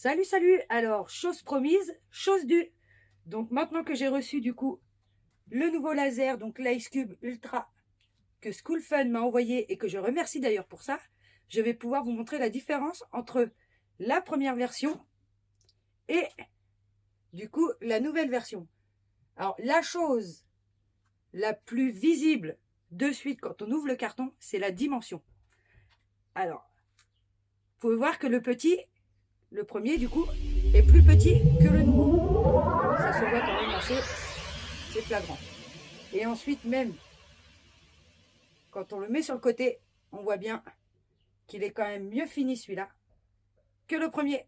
Salut, salut! Alors, chose promise, chose due. Donc, maintenant que j'ai reçu du coup le nouveau laser, donc l'Ice Cube Ultra, que School Fun m'a envoyé et que je remercie d'ailleurs pour ça, je vais pouvoir vous montrer la différence entre la première version et du coup la nouvelle version. Alors, la chose la plus visible de suite quand on ouvre le carton, c'est la dimension. Alors, vous pouvez voir que le premier du coup, est plus petit que le nouveau. Ça se voit quand même assez flagrant. Et ensuite, même quand on le met sur le côté, on voit bien qu'il est quand même mieux fini celui-là que le premier.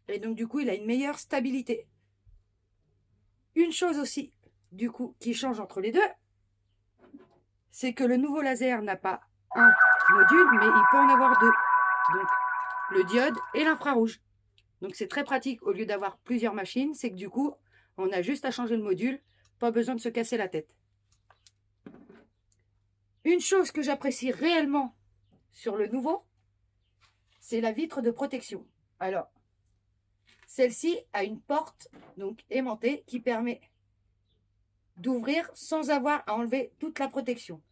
Et donc du coup, il a une meilleure stabilité. Une chose aussi, du coup, qui change entre les deux, c'est que le nouveau laser n'a pas un module, mais il peut en avoir deux. Donc le diode et l'infrarouge. Donc c'est très pratique, au lieu d'avoir plusieurs machines, c'est que du coup, on a juste à changer le module, pas besoin de se casser la tête. Une chose que j'apprécie réellement sur le nouveau, c'est la vitre de protection. Alors, celle-ci a une porte donc aimantée qui permet d'ouvrir sans avoir à enlever toute la protection.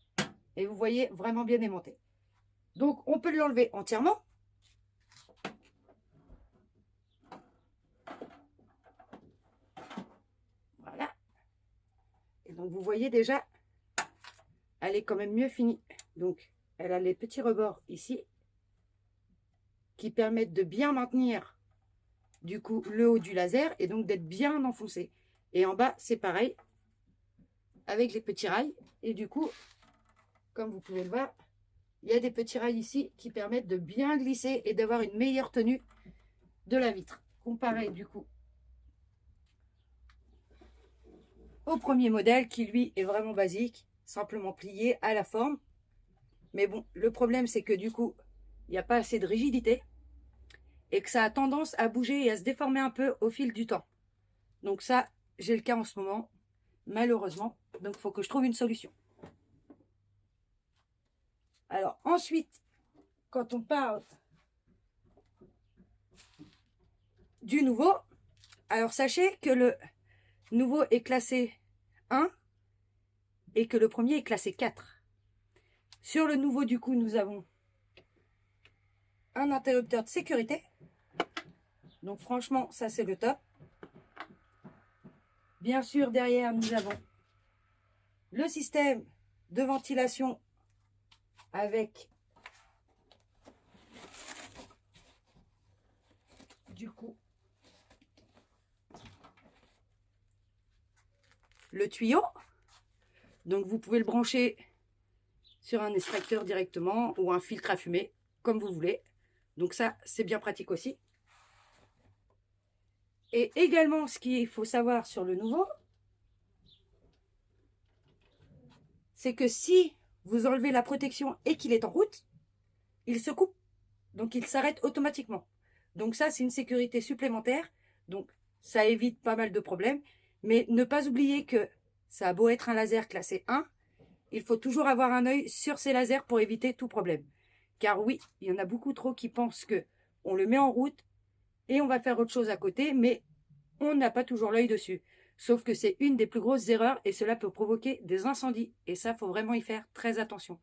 Et vous voyez, vraiment bien aimanté. Donc, on peut l'enlever entièrement. Voilà. Et donc, vous voyez déjà, elle est quand même mieux finie. Donc, elle a les petits rebords ici qui permettent de bien maintenir du coup le haut du laser et donc d'être bien enfoncé. Et en bas, c'est pareil avec les petits rails. Et du coup, comme vous pouvez le voir, il y a des petits rails ici qui permettent de bien glisser et d'avoir une meilleure tenue de la vitre. Comparé du coup au premier modèle qui lui est vraiment basique, simplement plié à la forme. Mais bon, le problème c'est que du coup, il n'y a pas assez de rigidité et que ça a tendance à bouger et à se déformer un peu au fil du temps. Donc ça, j'ai le cas en ce moment, malheureusement. Donc il faut que je trouve une solution. Alors ensuite, quand on parle du nouveau, alors sachez que le nouveau est classé 1 et que le premier est classé 4. Sur le nouveau, du coup, nous avons un interrupteur de sécurité. Donc franchement, ça c'est le top. Bien sûr, derrière, nous avons le système de ventilation avec du coup le tuyau. Donc vous pouvez le brancher sur un extracteur directement ou un filtre à fumée, comme vous voulez. Donc ça, c'est bien pratique aussi. Et également, ce qu'il faut savoir sur le nouveau, c'est que si vous enlevez la protection et qu'il est en route, il se coupe. Donc il s'arrête automatiquement. Donc ça, c'est une sécurité supplémentaire. Donc ça évite pas mal de problèmes. Mais ne pas oublier que ça a beau être un laser classé 1, il faut toujours avoir un œil sur ces lasers pour éviter tout problème. Car oui, il y en a beaucoup trop qui pensent que on le met en route et on va faire autre chose à côté, mais on n'a pas toujours l'œil dessus. Sauf que c'est une des plus grosses erreurs et cela peut provoquer des incendies. Et ça, il faut vraiment y faire très attention.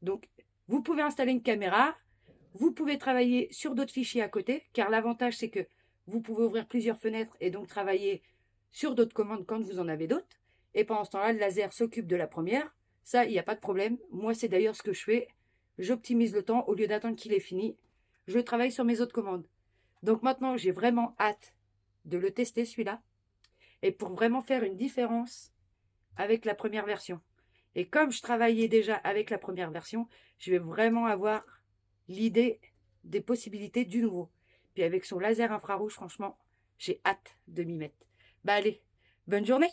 Donc, vous pouvez installer une caméra, vous pouvez travailler sur d'autres fichiers à côté, car l'avantage, c'est que vous pouvez ouvrir plusieurs fenêtres et donc travailler sur d'autres commandes quand vous en avez d'autres. Et pendant ce temps-là, le laser s'occupe de la première. Ça, il n'y a pas de problème. Moi, c'est d'ailleurs ce que je fais. J'optimise le temps au lieu d'attendre qu'il est fini. Je travaille sur mes autres commandes. Donc maintenant, j'ai vraiment hâte de le tester celui-là. Et pour vraiment faire une différence avec la première version. Et comme je travaillais déjà avec la première version, je vais vraiment avoir l'idée des possibilités du nouveau. Puis avec son laser infrarouge, franchement, j'ai hâte de m'y mettre. Bah allez, bonne journée!